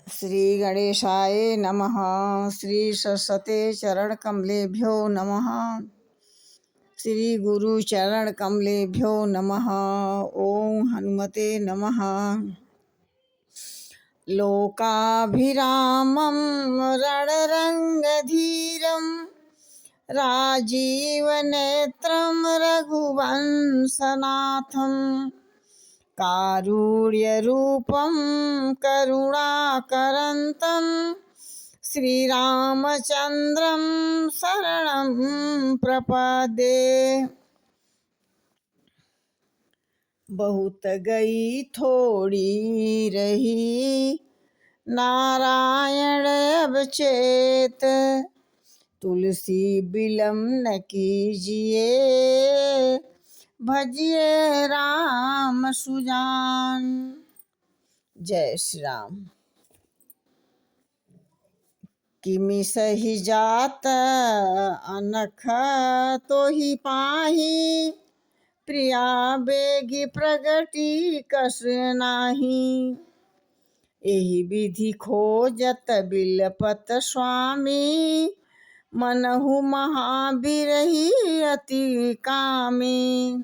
श्री गणेशाय नमः। श्री सरस्वते चरण कमलेभ्यो नमः। श्री गुरु चरण कमलेभ्यो नमः। ओम हनुमते नमः। लोकाभिरामं रणरङ्गधीरं राजीवनेत्रं रघुवंशनाथं कारुण्यरूपं करुणाकरन्तं श्रीरामचन्द्रं शरणं प्रपद्ये। बहुत गई थोड़ी रही नारायण अब चेत, तुलसी बिलम न कीजिए भजिए राम सुजान। जय श्री राम। किमि सही जात अनख तो ही पाही, प्रिया बेगी प्रगति कस नाही। एहि विधि खोजत बिलपत स्वामी, मनहु महाबिरही अति कामी।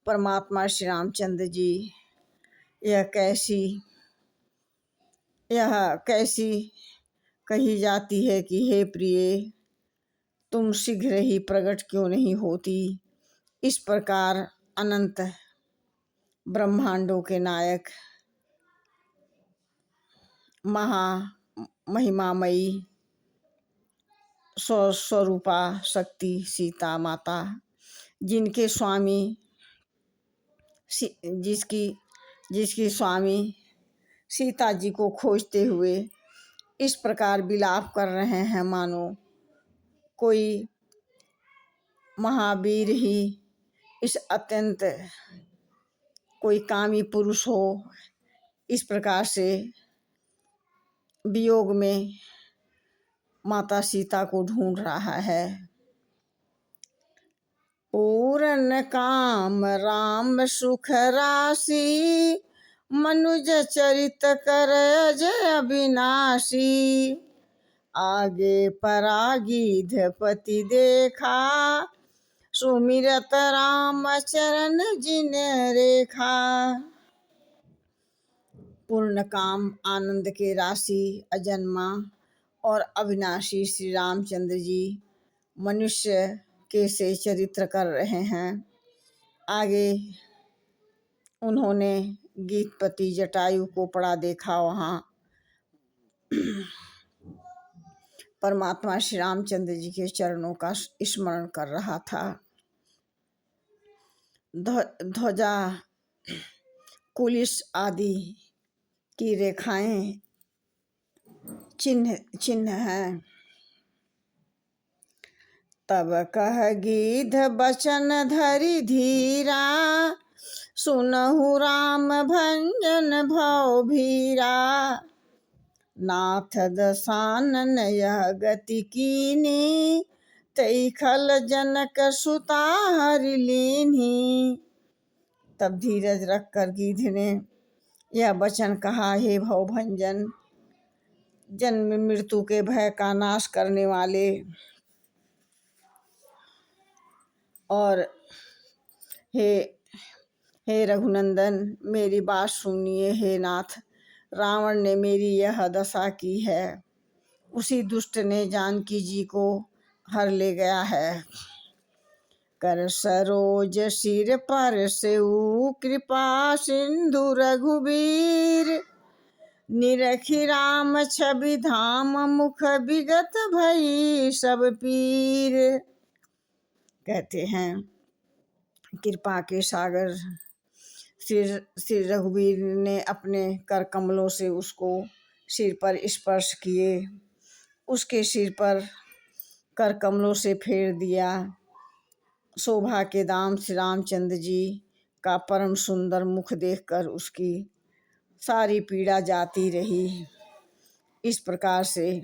परमात्मा श्री रामचंद्र जी यह कैसी कही जाती है कि हे प्रिय, तुम शीघ्र ही प्रकट क्यों नहीं होती। इस प्रकार अनंत ब्रह्मांडों के नायक महा महिमामयी स्वरूपा शक्ति सीता माता, जिनके स्वामी जिसकी स्वामी सीता जी को खोजते हुए इस प्रकार विलाप कर रहे हैं, मानो कोई महावीर ही इस अत्यंत कोई कामी पुरुष हो, इस प्रकार से वियोग में माता सीता को ढूंढ रहा है। पूरन काम राम सुख राशि, मनुज चरित कर जय अविनाशी। आगे परागीधपति देखा, सुमिरत राम चरण जिन रेखा। पूर्ण काम आनंद के राशि अजन्मा और अविनाशी श्री रामचंद्र जी मनुष्य के से चरित्र कर रहे हैं। आगे उन्होंने गीतपति जटायु को पड़ा देखा, वहाँ परमात्मा श्री रामचंद्र जी के चरणों का स्मरण कर रहा था। ध्वजा कुलिस आदि की रेखाएं चिन्ह हैं। तब कह गीध बचन धरि धीरा, सुनहु राम भंजन भव भीरा। नाथ दशानन यह गति कीनी, तई खल जनक सुता हरि लीन्ही। तब धीरज रखकर गीध ने यह वचन कहा, हे भव भंजन, जन्म मृत्यु के भय का नाश करने वाले और हे रघुनंदन, मेरी बात सुनिए। हे नाथ, रावण ने मेरी यह दशा की है, उसी दुष्ट ने जानकी जी को हर ले गया है। कर सरोज सिर पर सेऊ कृपा सिंधु रघुबीर, निरखी राम छवि धाम मुख विगत भई सब पीर। कहते हैं कृपा के सागर श्री रघुवीर ने अपने कर कमलों से उसको सिर पर स्पर्श किए, उसके सिर पर कर कमलों से फेर दिया। शोभा के दाम श्री रामचंद्र जी का परम सुंदर मुख देखकर उसकी सारी पीड़ा जाती रही। इस प्रकार से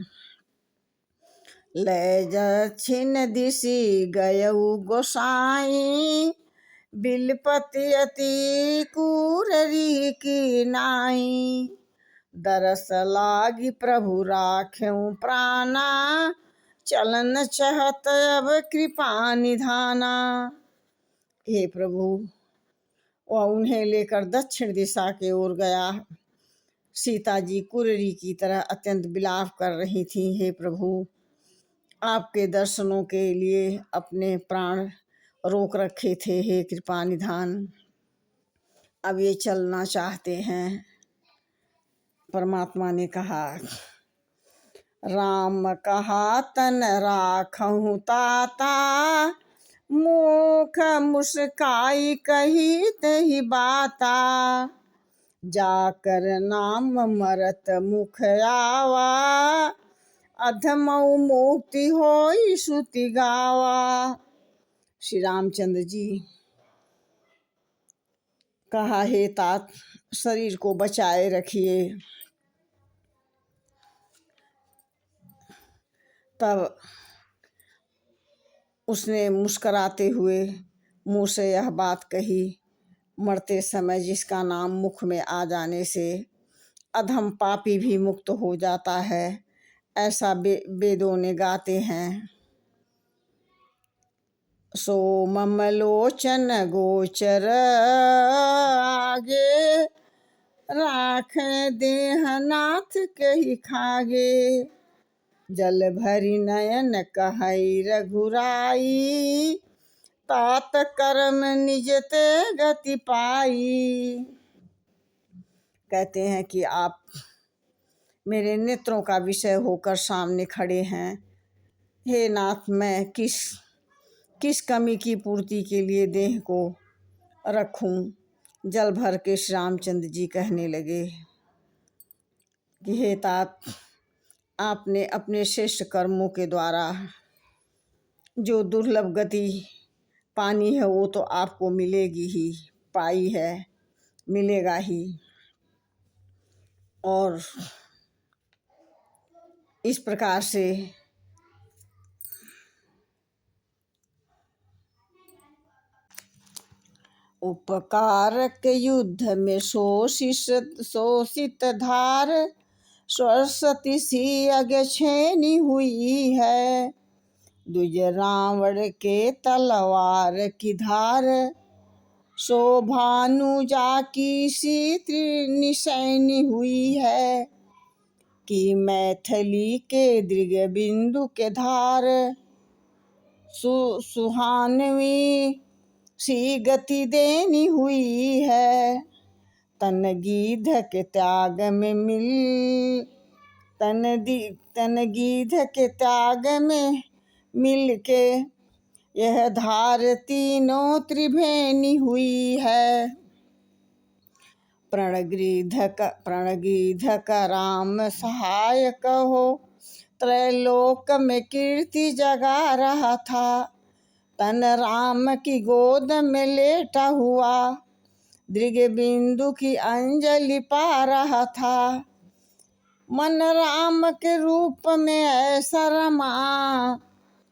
ले दक्षिण दिशि गयऊ गोसाई, बिलपति अति कूररी की नाई। दरस लागी प्रभु राख्यूं प्राणा, चलन चहत अब कृपा निधाना। हे प्रभु, वह उन्हें लेकर दक्षिण दिशा की ओर गया। सीता जी कुररी की तरह अत्यंत विलाप कर रही थीं। हे प्रभु, आपके दर्शनों के लिए अपने प्राण रोक रखे थे। हे कृपा निधान, अब ये चलना चाहते हैं। परमात्मा ने कहा, राम कहा तन राखहु ताता, मुख मुस्काई कही तही बाता, जाकर नाम मरत मुख आवा, अधमऊ मुक्ति होई श्रुति गावा। श्री रामचंद्र जी कहा, हे तात, शरीर को बचाए रखिए। तब उसने मुस्कराते हुए मुँह से यह बात कही, मरते समय जिसका नाम मुख में आ जाने से अधम पापी भी मुक्त हो जाता है, ऐसा वेदों ने गाते हैं। सो ममलोचन गोचर आगे, राख देहनाथ कही खागे, जल भरी नयन कहई रघुराई, तात कर्म निज ते गति पाई। कहते हैं कि आप मेरे नेत्रों का विषय होकर सामने खड़े हैं। हे नाथ, मैं किस कमी की पूर्ति के लिए देह को रखूं? जल भर के श्री रामचंद्र जी कहने लगे कि हे तात, आपने अपने श्रेष्ठ कर्मों के द्वारा जो दुर्लभ गति पानी है वो तो आपको मिलेगी ही, पाई है, मिलेगा ही। और इस प्रकार से उपकारक युद्ध में शोषित धार, सरस्वती सी अग छेनी हुई है, दुज रावण के तलवार की धार, शोभानुजा की सी त्रिनिशैनी हुई है, कि मैथिली के दृग बिंदु के धार, सुहानवी सी गति देनी हुई है, तन गीध के त्याग में तन गीध के त्याग में मिल के यह धार तीनों त्रिभेनी हुई है, प्रणगीधक राम सहायक हो, त्रैलोक में कीर्ति जगा रहा था, तन राम की गोद में लेटा हुआ, दृग बिंदु की अंजलि पा रहा था, मन राम के रूप में ऐसा रमा,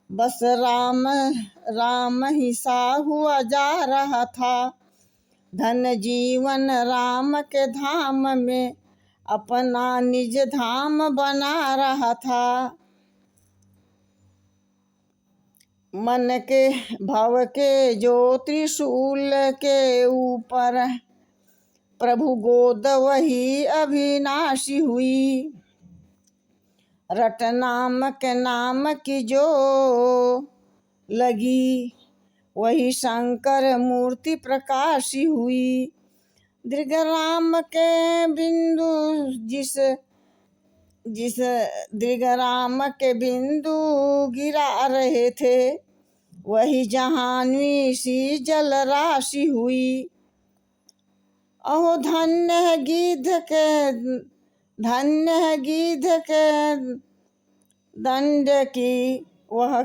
बस राम ही सा हुआ जा रहा था, धन जीवन राम के धाम में अपना निज धाम बना रहा था, मन के भव के जो त्रिशूल के ऊपर प्रभु गोद वही अविनाशी हुई, रट नाम के नाम की जो लगी, वही शंकर मूर्ति प्रकाशी हुई, दृग राम के बिंदु जिस दृग राम के बिंदु गिरा रहे थे, वही जहानवी सी जल राशि हुई, अहो धन्य है गीध के दंड की वह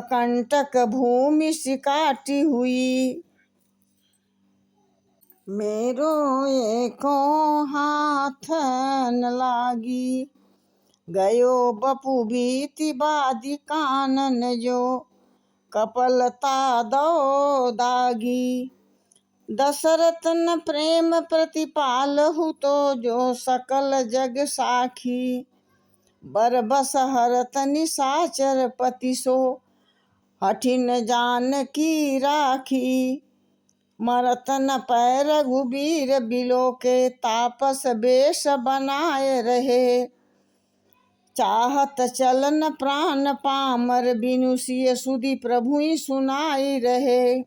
कंटक भूमि सिकाटी हुई, मेरो एको हाथ न लागी, गयो बपु बीति बादी कानन जो, कपलता दो दागी, दशरथ न प्रेम प्रतिपालहु तो जो सकल जग साखी। बरबस हरत निशाचर पति सो हठिन जानकी राखी। मरत न पै रघुबीर बिलो के तापस बेश बनाए रहे। चाहत चलन प्राण पामर बिनु सिय सुधि प्रभुई सुनाई रहे।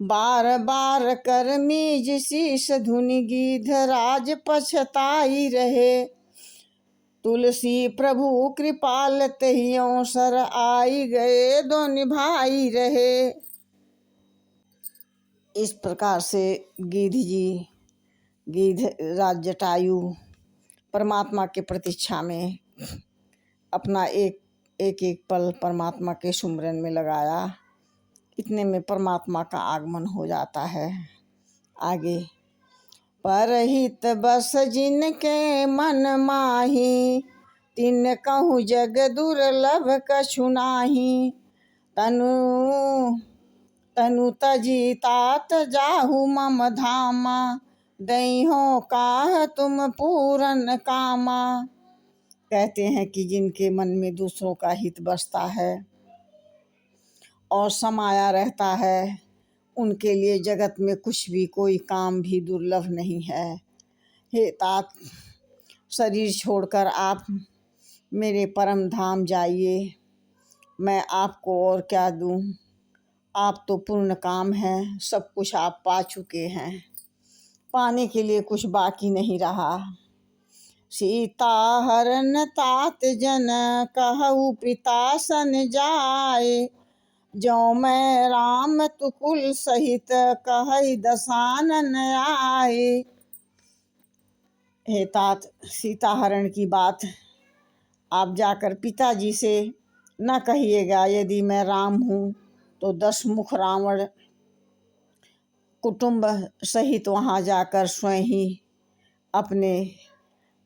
बार बार कर मीज शीस धुनि गीध राज पछताई रहे। तुलसी प्रभु कृपाल तहियों सर आई गए दो निभाई रहे। इस प्रकार से गीध राज जटायु परमात्मा के प्रतीक्षा में अपना एक एक पल परमात्मा के सुमरन में लगाया। इतने में परमात्मा का आगमन हो जाता है। आगे परहित बस जिनके मन माही। तिन कहूँ जग दुर्लभ कछु नाही। तनु तजी तात जाहु मम धामा। दईहो काह तुम पूरन कामा। कहते हैं कि जिनके मन में दूसरों का हित बसता है और समाया रहता है, उनके लिए जगत में कुछ भी कोई काम भी दुर्लभ नहीं है। हे तात, शरीर छोड़कर आप मेरे परम धाम जाइए। मैं आपको और क्या दूं? आप तो पूर्ण काम हैं, सब कुछ आप पा चुके हैं। पाने के लिए कुछ बाकी नहीं रहा। सीता हरण तात जन कहु पिता सन जाए। जो मैं राम तुकुल सहित कहई दसानन आए। हे तात, सीता हरण की बात आप जाकर पिताजी से न कहिएगा। यदि मैं राम हूँ तो 10 मुख रावण कुटुंब सहित वहाँ जाकर स्वयं ही अपने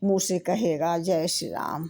मुँह से कहेगा जय श्री राम।